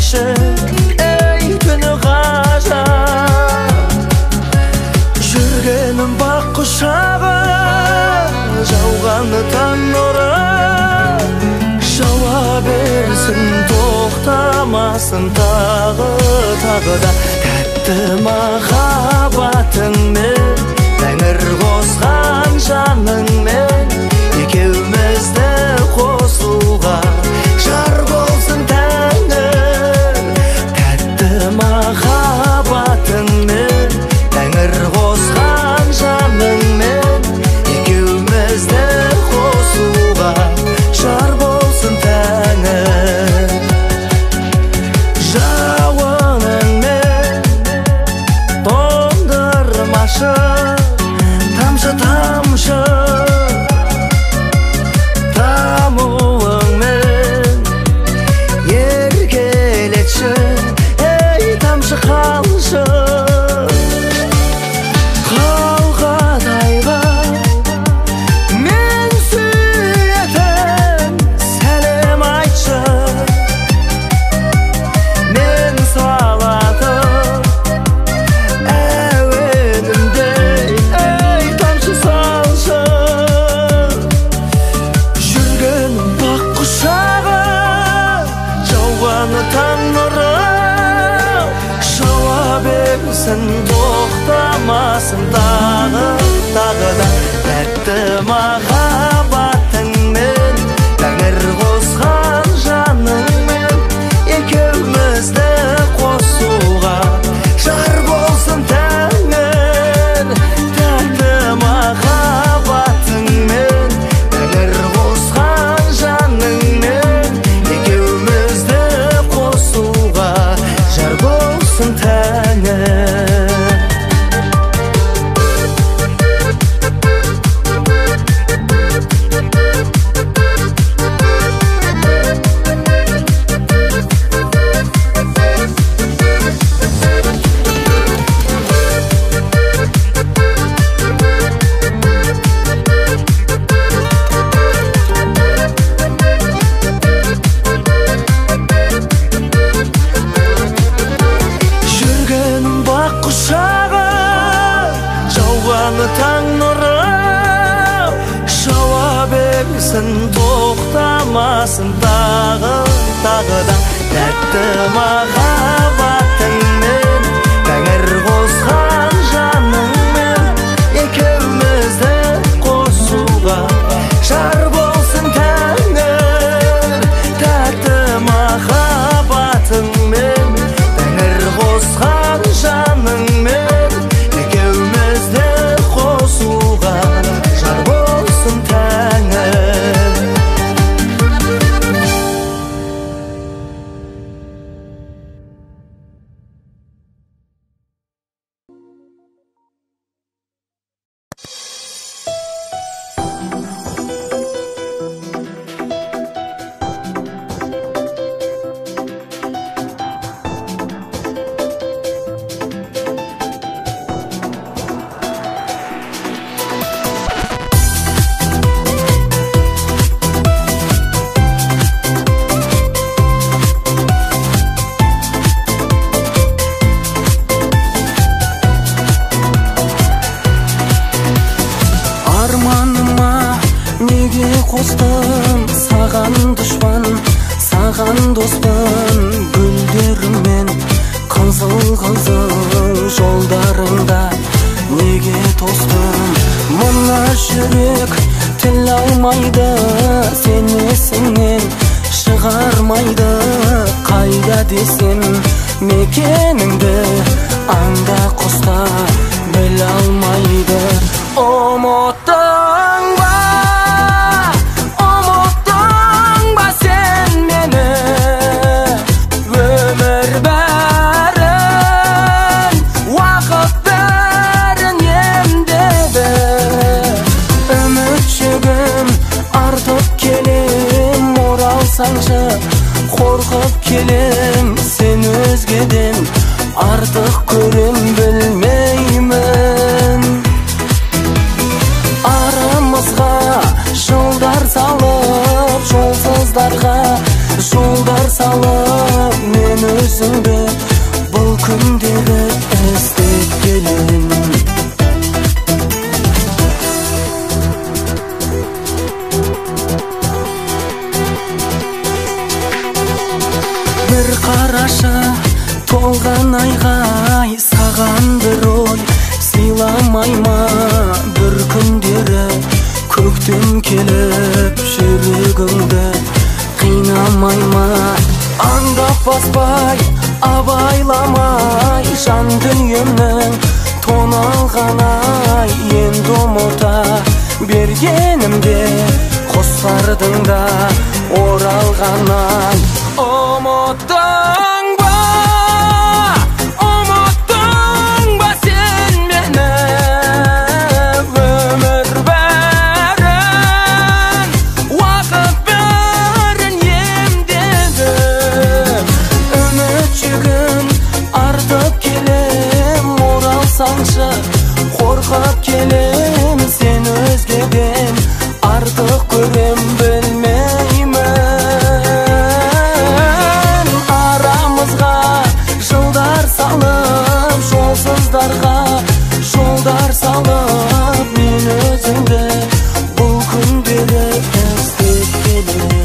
айтшы, ей күні ғажап. Жүргенім бақ құшағы, жауғаны таң нұры, жауа берсін тоқтамасын тағы да. Тәтті махаббатыңмен, тәңір қосқан жаныңмен, екеумізді қосуға жар болсын тәңір. Тәтті махаббатыңмен, тәңір қосқан жаныңмен, екеумізді қосуға жар болсын тәңір. Жауыныңмен тоңдырмашы, тамшы-тамшы тамуыңмен еркелетші, ей тамшы қалшы. Қалғадайға мен сүйетін сәлем айтшы, мен салатын әуенімде, ей тамшы салшы. Жүргенім бақ құшағы, жауғаны таң нұры, жауа берсін тоқтамасын тағы да. Тәтті махаббатыңмен, тәңір қосқан жаныңмен, екеумізді қосуға жар болсын тәңір. Тәтті махаббатыңмен, тәңір қосқан жаныңмен, екеумізді қосуға жар болсын тәңір. Жүргенім бақ құшағы, жауғаны таң нұры, жауа берсін тоқтамасын тағы да. Тәтті махаббатыңмен, тәңір қосқан жаныңмен, екеумізді қосуға жар болсын тәңір. Тәтті махаббатыңмен, тәңір қосқан жаныңмен, екеумізді қосуға жар болсын тәңір. Арманыма неге қостым саған дұшпан, саған доспын. Гүлдеріммен қызыл жолдарыңда неге тостым. Мына жүрек тіл алмайды, сен есіңнен шығармайды. Қайда десем мекеніңді, аңда құста біле алмайды. Ұмыттың ба сен мені, өмір бәрін, уақыт бәрін емдеді. Үмітшігім артып келем, оралсаңшы қорқып келем. Сен өзгеден артық көрем білмеймін. Арамызға жылдар салып, жолсыздарға жолдар салып мен өзіңді бұл күндері іздеп келем. Bir қарашы толған айғай саған бір ой сыйламай ма? Bir күндері көктем келіп жүрегіңді қинамай ма? Аңдап баспай абайламай жан дүниемнің тоналған ай енді ұмыта бергенімде құстардың да оралған ай. Ұмыттың ба, ұмыттың ба сен мені? Өмір бәрін, уақыт бәрін емдеді. Үміт жүгін артып келем, оралсаңшы қорқып келем. Сен өзгеден артық көрем білмеймін. Арамызға жылдар салып, жолсыздарға жолдар салып, мен өзіңді бұл күндері іздеп келем.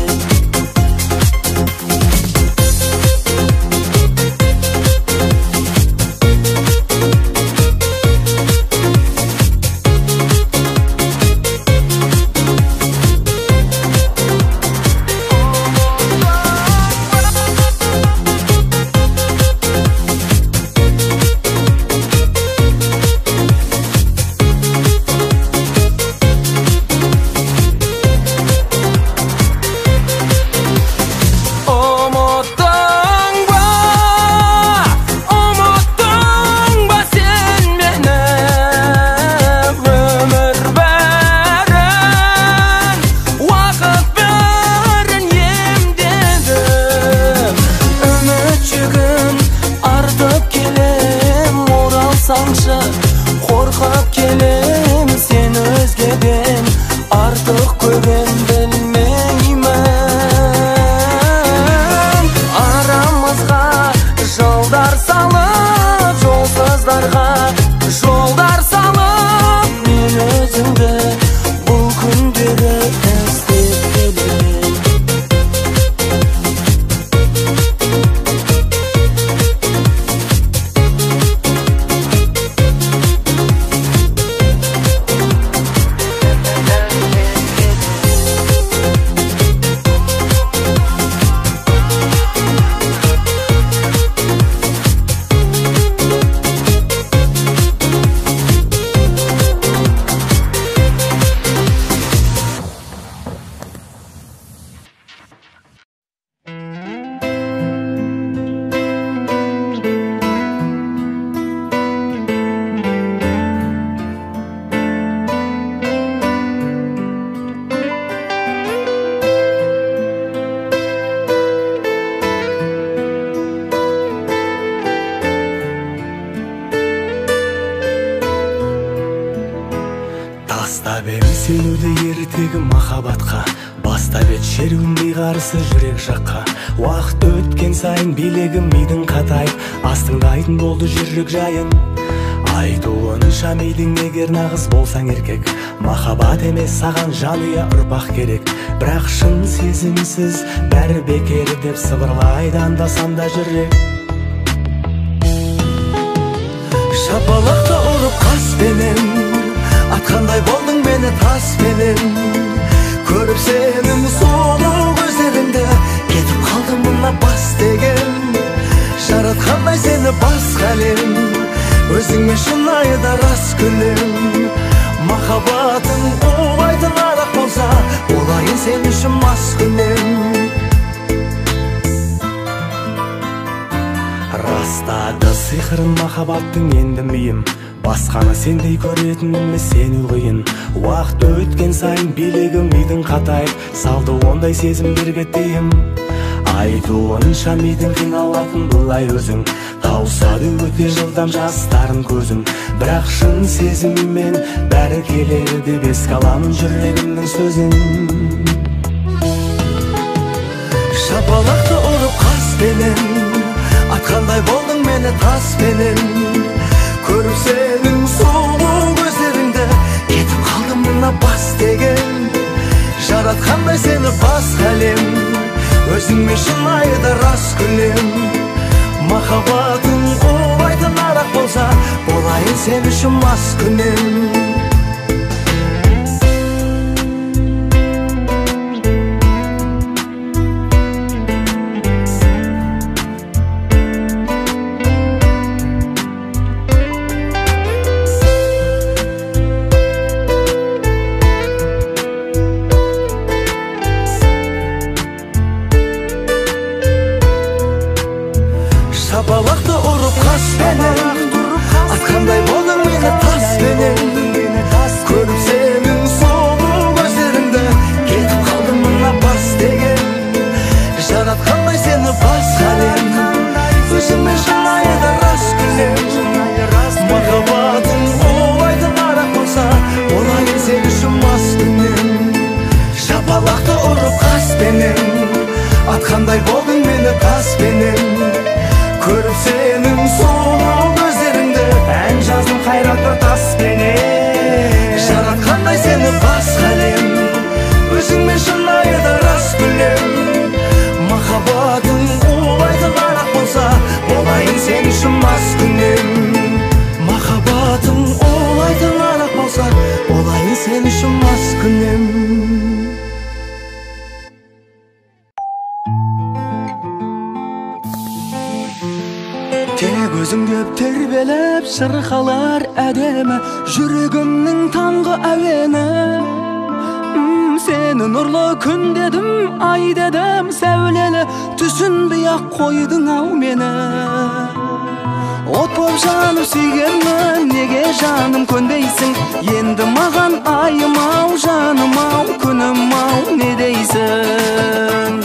Қорқып келем, сен өзгеден артық көрем білмеймін. Арамызға жылдар салып, жолсыздарға жолдар салып, мен өзіңді бұл күндері іздеп келем. Бастап ем сенуді ертегі махаббатқа, бастап ет шеруіндей қарсы жүрек жаққа. Уақыт өткен сайын билегім мидың қатайып, астыңдайтын болды жүрек жайын. Айтуынша мидың егер нағыз болсаң еркек, махаббат емес саған жанұя ұрпақ керек. Бірақ шын сезімсіз бәрі бекер деп сыбырлайды анда-санда жүрек. Шапалақта ұрып қаспенен атқандай болдың мені таспенен. Көріп сенің сұлу көздеріңді, кетіп қалдым мына бас деген. Жаратқандай сені басқа әлем, өзіңе шынайы да рас күлем. Махаббатың оңайтын арақ болса, болайын сен үшін мас күнем. Растады сиқырын махаббаттың енді миым, басқаны сендей көретін емес сену қиын. Уақыт өткен сайын билегім мидың қатайып, салды ондай сезімдерге тыйым. Айтуынша мидың қиналатын бұлай өзің, тауысады өте жылдам жастарын көзің. Бірақ шын сезіммен бәрі келеді деп еске аламын жүрегімнің сөзін. Шапалақты ұрып қаспенен атқандай болдың мені таспенен көріп сенің сұлу көздеріңді кетіп қалдым мына бас деген жаратқандай сені басқа әлем өзіңмен шынайы да рас күлем махаббатың қуайтын арақ болса болайын сен үшін мас күнем Шапалақты ұрып қаспенен атқандай болдың мені таспенен көріп сенің сұлу көздеріңді кетіп қалдым мына бас деген жаратқандай сені басқа әлем өзіңмен шынайы да рас күлем махаббатың қуайтын арақ болса болайын сен үшін мас күнем шапалақты ұрып қаспенен атқандай болдың мені таспенен көріп сенің сұлу көздеріңді ән жаздым қайрат бір таспенен жаратқандай сені басқа әлем өзіңмен шынайы да рас күлем махаббатың қуайтын арақ болса болайын сен үшін мас күнем махаббатың қуайтын арақ болса болайын сен үшін мас күнем Тек өзің деп тербелеп шырқалар әдемі жүрегімнің таңғы әуені Сені нұрлы күн дедім, ай дедім сәулелі түсінбей ақ қойдың ау мені От боп жанып сүйгенмін, неге жаным көнбейсің Енді маған айым ау, жаным ау, күнім ау, не дейсің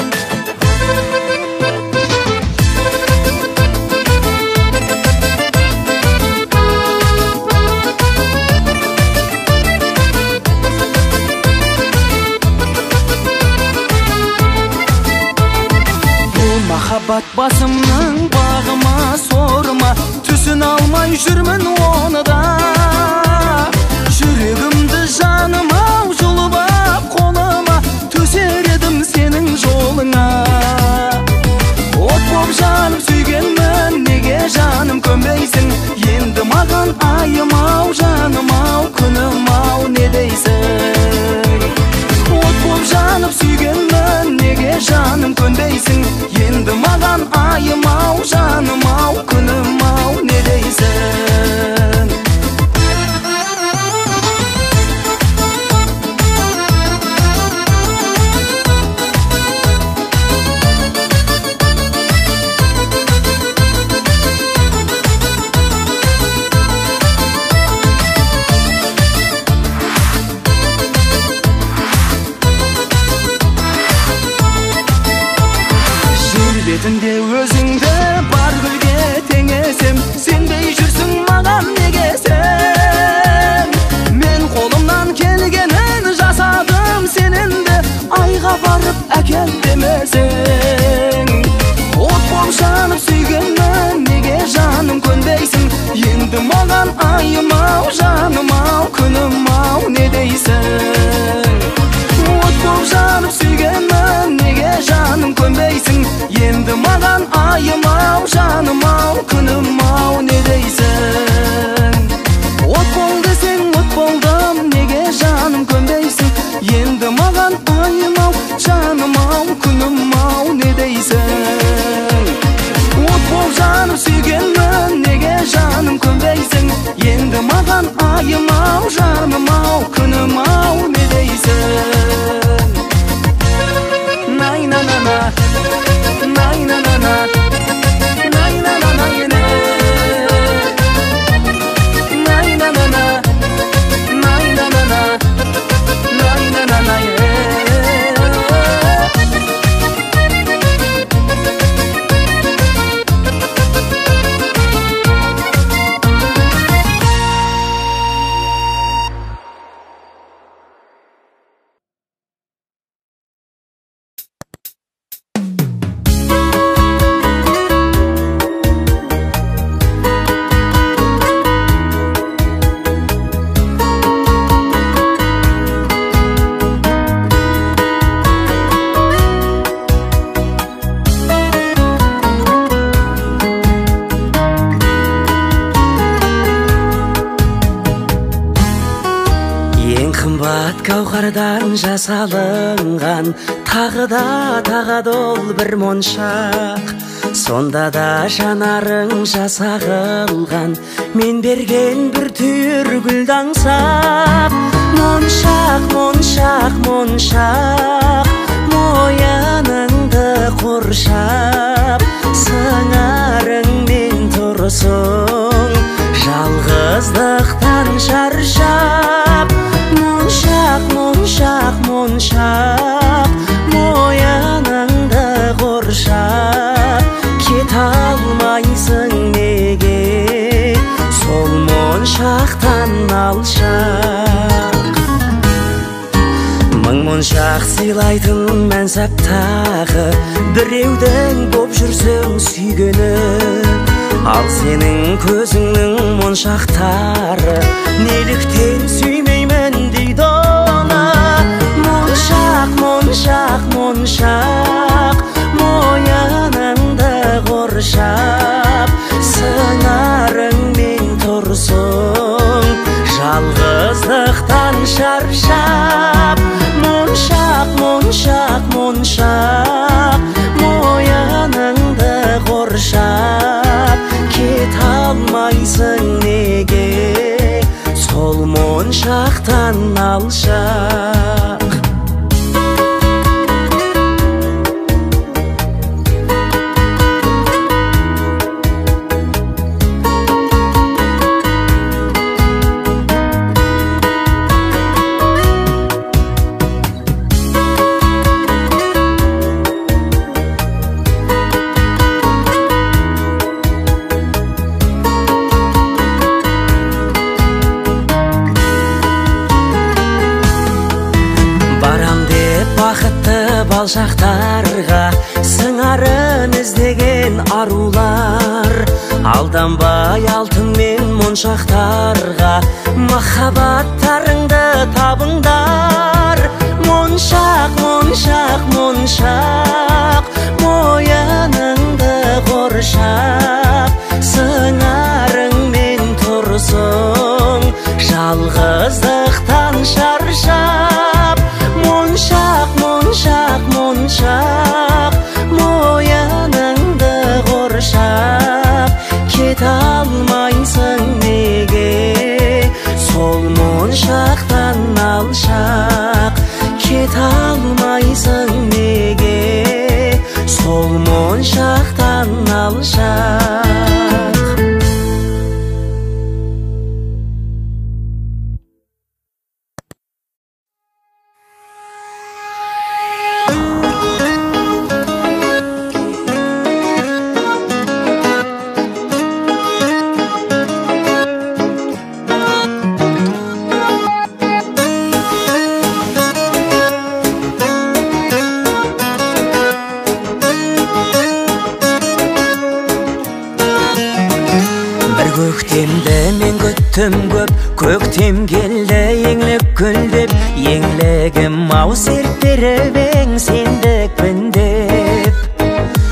Махаббат басымның бағыма, сорыма түсін алмай жүрмін оны да Жүрегімді жаным ау жұлып ап қолыма төсер едім сенің жолыңа От боп жанып сүйгенмін, неге жаным көнбейсің Енді маған айым ау, жаным ау, күнім ау, не дейсің От боп жанып сүйгенмін, неге жаным көнбейсің Енді маған айым ау, жаным ау, күнім ау, не дейсің бетінде өзіңді бар гүлге теңесем сенбей жүрсің маған неге сен мен қолымнан келгенін жасадым сеніңді айға барып әкел демесең от боп жанып сүйгенмін неге жаным көнбейсің енді маған айым ау жаным ау күнім ау не дейсің от боп жанып сүйгенмін неге жаным көнбейсің енді маған айым ау жаным ау күнім ау не дейсің от бол десең от болдым неге жаным көнбейсің енді маған айым ау жаным ау күнім ау не дейсің от бол жаным сүйгенмін неге жаным көнбейсің енді маған айым ау жаным ау күнім ау не дейсің най на на на най на на на най на на на най на на на най на на на най на на на гауһардан жасалынған, тағы да тағады ол бір моншақ. Сонда да жанарың жасағылған, мен берген бір түйір гүлді аңсап. Моншақ, моншақ, моншақ, мойыныңды қоршап, сыңарыңмен тұрсың, жалғыздықтан шаршап. Моншақ, моншақ, моншақ, мойыныңды қоршап, кете алмайсың неге сол моншақтан алшақ. Мың моншақ сыйлайтын мәнсаптағы, біреудің боп жүрсің сүйгені. Ал сенің көзіңнің моншақтары, неліктен сүймеймін дейді оны. Моншақ, моншақ, моншақ, мойыныңды қоршап, сыңарыңмен тұрсың, жалғыздықтан шаршап. Моншақ, моншақ, моншақ, мойыныңды қоршап, кете алмайсың неге сол моншақтан алшақ. Балшақтарға сыңарын іздеген арулар, алданбай алтын мен моншақтарға махаббаттарыңды табыңдар. Моншақ, моншақ, моншақ, мойыныңды қоршап, сыңарыңмен тұрсың, жалғыздықтан шаршап. Моншақ, моншақ, моншақ, мойыныңды қоршап, кете алмайсың неге сол моншақтан алшақ. Кете алмайсың неге сол моншақтан алшақ. Көктемді мен күттім көп, көктем келді еңлік гүлдеп. Еңлігім ау серт беріп еңсендікпін деп.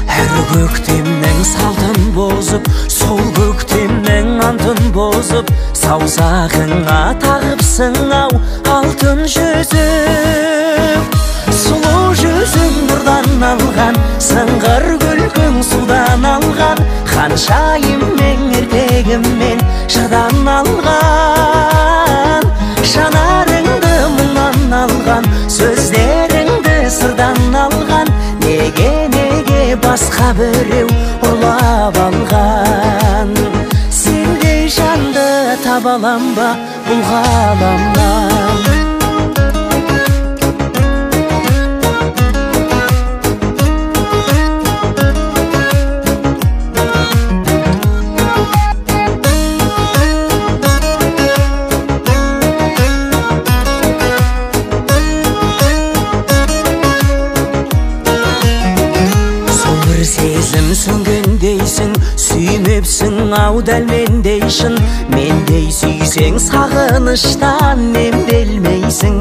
Әр көктемнің салтын бозып, сол көктемнің антын бозып, саусағыңа тағыпсың ау алтын жүзік. Сұлу жүзің нұрдан алған, сыңғыр күлкің судан алған, ханшайым ертегіммен жырдан алған. Жанарыңды мұңнан алған, сөздеріңді сырдан алған, неге басқа біреу ұрлап алған. Сендей жанды таба алам ба бұл ғаламнан? Сөнгендейсің, сүймепсің ау дәл мендейшін. Мендей сүйсең сағыныштан емделмейсің.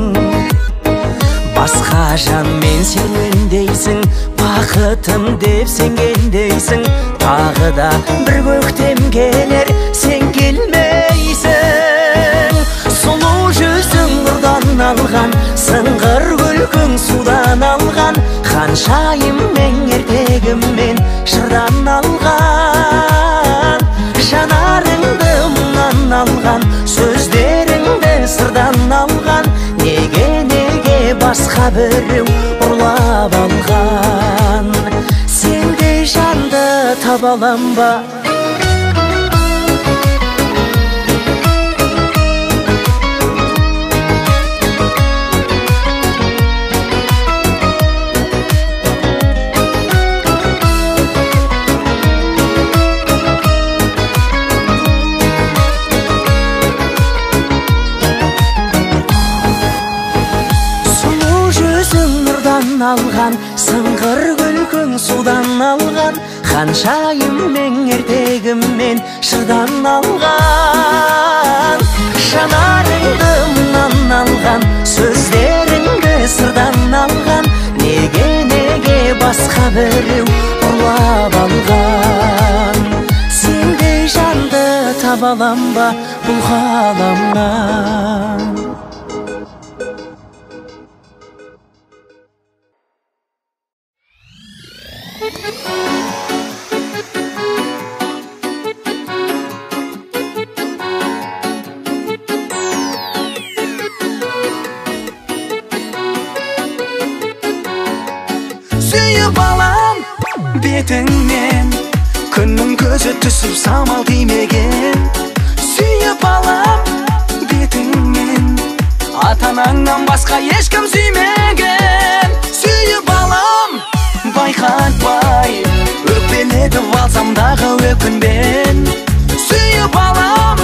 Басқа жанмен серуендейсің, бақытым деп сенгендейсің. Тағы да бір көктем келер, сен келмейсің. Сұлу жүзің нұрдан алған, сыңғыр күлкің судан алған, ханшайым мен ертегіммен жырдан алған. Жанарыңды мұңнан алған, сөздеріңді сырдан алған, неге басқа біреу ұрлап алған. Сендей жанды таба алам ба? Алған, сыңғыр күлкің судан алған, ханшайым мен ертегіммен жырдан алған. Жанарыңды мұңнан алған, сөздеріңді сырдан алған, неге басқа біреу ұрлап алған. Сендей жанды таба алам ба бұл ғаламнан? Сүйіп алам бетіңнен, күннің көзі түсіп самал тимеген. Сүйіп алам бетіңнен, ата-анаңнан басқа ешкім сүймеген. Сүйіп алам байқатпай, өкпелетіп алсам дағы өкінбен. Сүйіп алам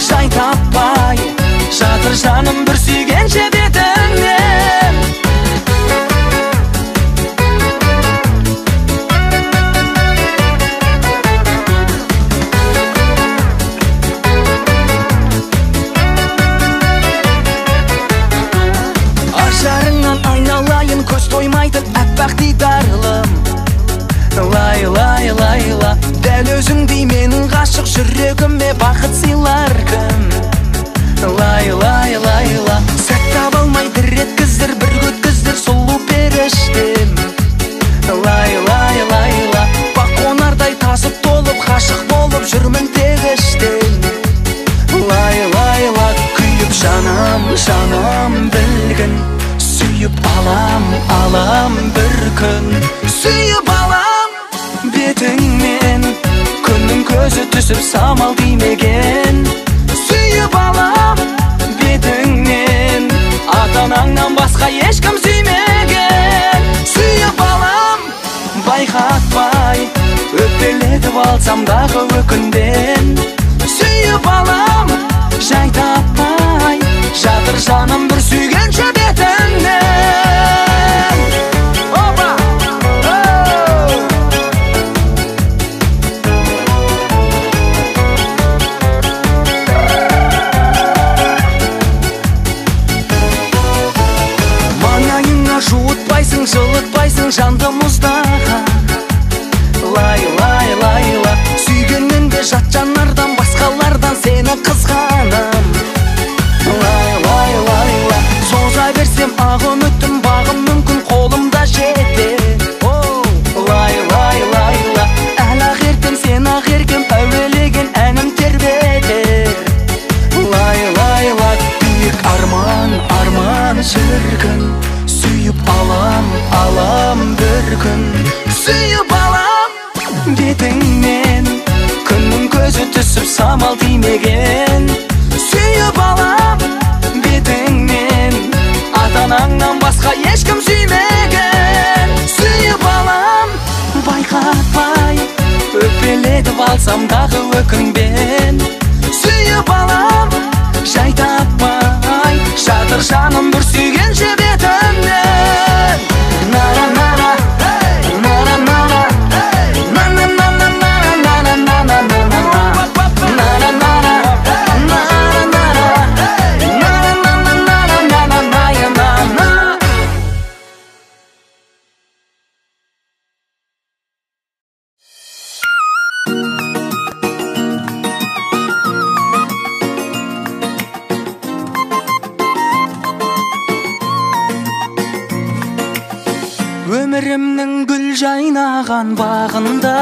жай таппай, жатыр жаным бір сүйгенше бетіңнен. Ажарыңнан айналайын, көз тоймайды әппақ дидарлым. Лай-лай-лайла, дәл өзіңдей менің ғашық жүрегіме бақыт сыйлар кім? Лай-лай-лайла, сәт таба алмай бір еткіздір, бір өткіздір сұлу періштем. Лай-лай-лайла, бақ қонардай тасып толып, ғашық болып жүрмін тек іштен. Лай-лайла, күйіп жанам, жанам білгін, сүйіп алам бір күн. Сүйіп алам бетіңнен, күннің көзі түсіп самал тимеген. Сүйіп алам бетіңнен, ата-анаңнан басқа ешкім сүймеген. Сүйіп алам байқатпай, өкпелетіп алсам дағы өкінбен. Сүйіп алам жай таппай, жатыр жаным бір сүйгенше бетіңнен. Опа! Маңайыңа жуытпайсың, жылытпайсың жанды мұздаға. Лай-лай-лайла, сүйгеннен де жат жанардан, басқалардан сені қызғанам. Лай-лай-лайла, соза берсем ақ үмітім, бағым мүмкін қолымда жетер. Лай-лай-лайла, әлі ақ сен ақ еркем, әуелеген әнім тербетер. Лай-лайла, биік арман, арман шіркін, сүйіп алам бір күн. Сүйіп алам бетіңнен, күннің көзі түсіп самал тимеген. Сүйіп алам бетіңнен, ата-анаңнан басқа ешкім сүймеген. Сүйіп алам байқатпай, өкпелетіп алсам дағы өкінбен. Сүйіп алам жай таппай, жатыр жаным бір сүйгенше бетіңнен. Нара-нара, нара-нара, әлемнің гүл жайнаған бағында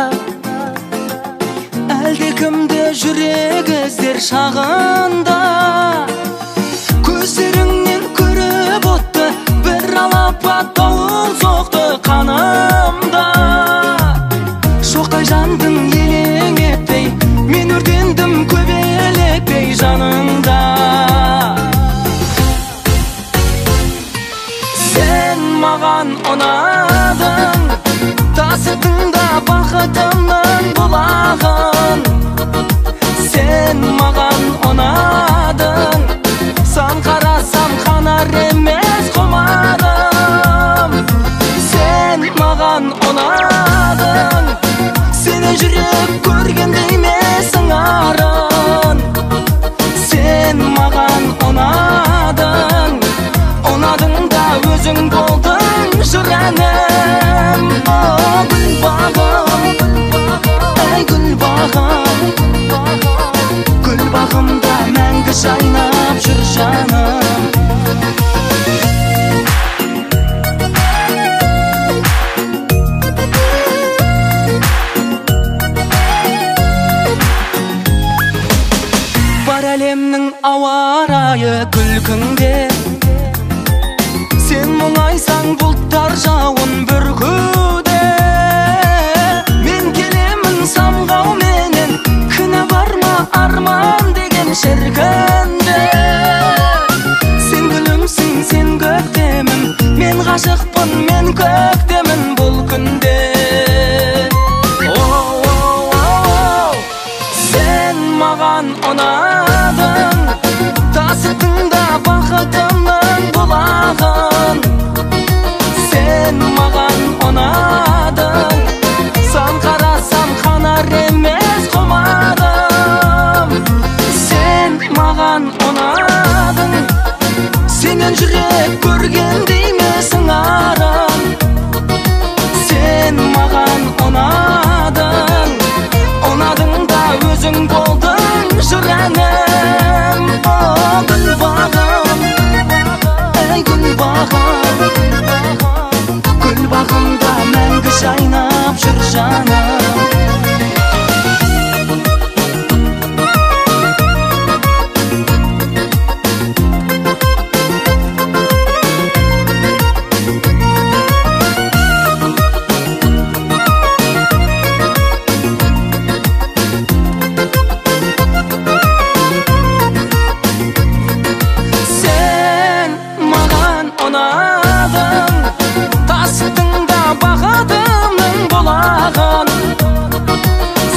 әлде кімді жүрегі іздер шағында көздеріңнен көріп отты бір алапат дауыл соқты қанымда шоқтай жандың елең етпей мен өртендім көбелектей жаныңда сен маған ұнадың тасыдың да бақытымның бұлағын сен маған ұнадың сан қарасам қанар емес құмарым сен маған ұнадың сені жүрек көргенде емесің арын сен маған ұнадың ұнадың да өзің болдың жыр әнім гүл бағым әй гүл бағым гүл бағымда мәңгі жайнап жүр жаным бар әлемнің ауа райы күлкіңде сен мұңайсаң бұлттар жауын бүркуде мен келемін самғауменен кінә бар ма арман деген шіркінде сен гүлімсің сен көктемім мен ғашықпын мен көктемін бұл күнде сен маған ұнадың тасыдың да бақытымның бұлағын сен маған ұнадың сан қарасам қанар емес құмарым сен маған ұнадың сенен жүрек көргенде емесің арын сен маған ұнадың ұнадың да өзің болдың жыр әнім гүл бағым әй гүл бағым гүл бағымда мәңгі жайнап жүр жаным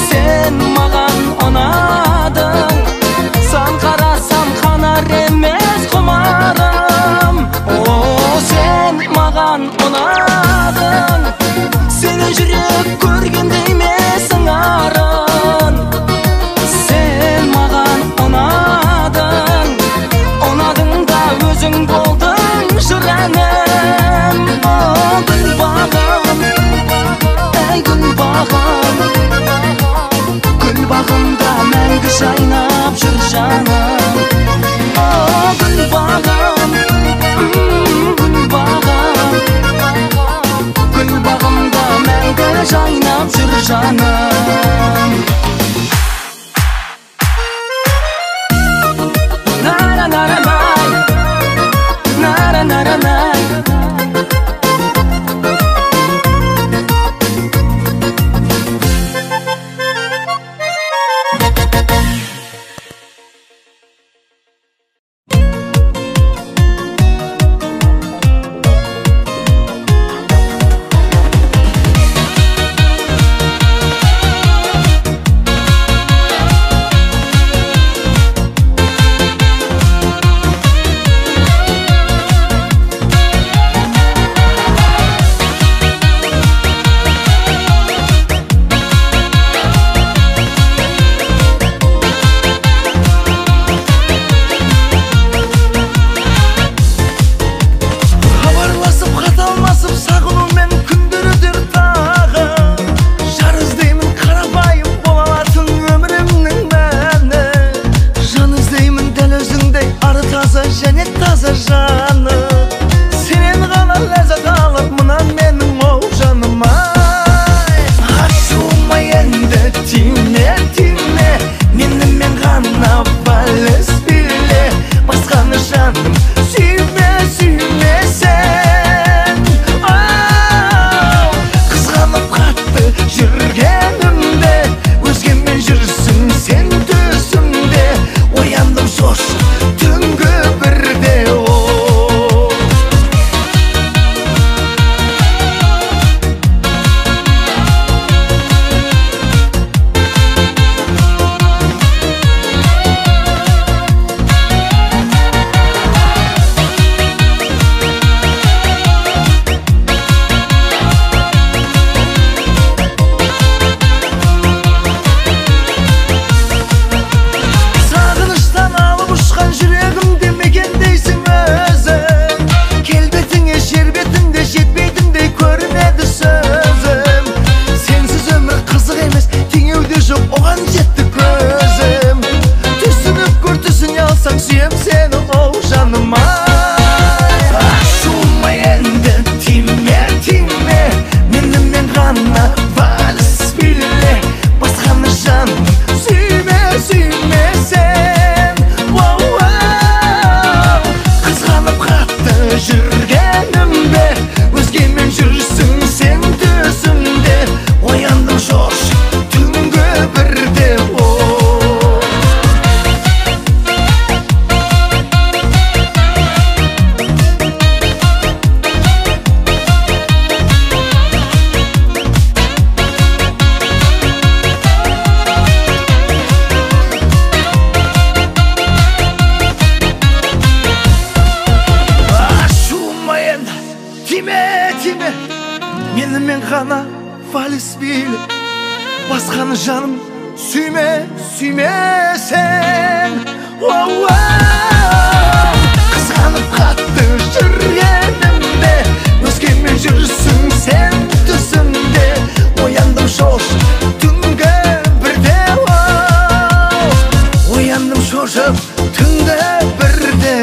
сен маған ұнадың сан қарасам қанар емес құмарым сен маған ұнадың сені жүрек көргенде емесің арын сен маған ұнадың ұнадың да өзің болдың жыр әнім гүл бағым әй гүл бағым гүл бағымда мәңгі жайнап жүр жаным гүл бағым гүл бағым гүл бағымда мәңгі жайнап жүр жаным на-на-на-на-най на-на-на-на-най басқаны жаным сүймесең. Қызғанып қатты жүргенімде өзгемен жүрсің сен түсімде. Ояндым шошып түнгі бірде, ояндым шошып түнгі бірде.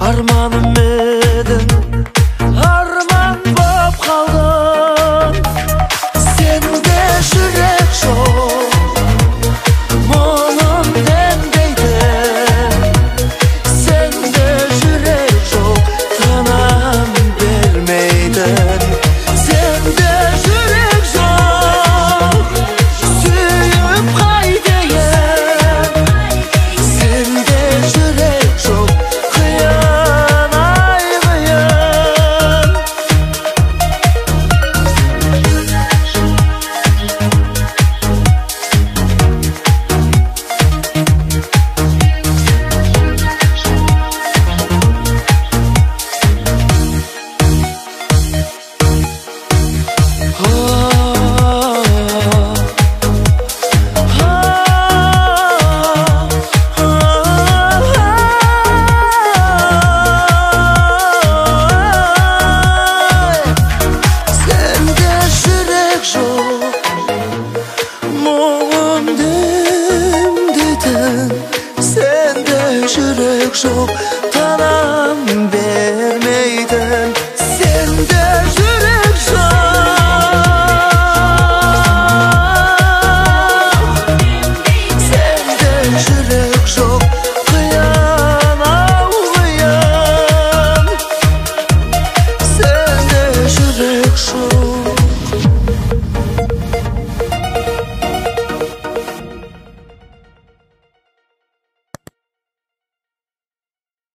Armanım edin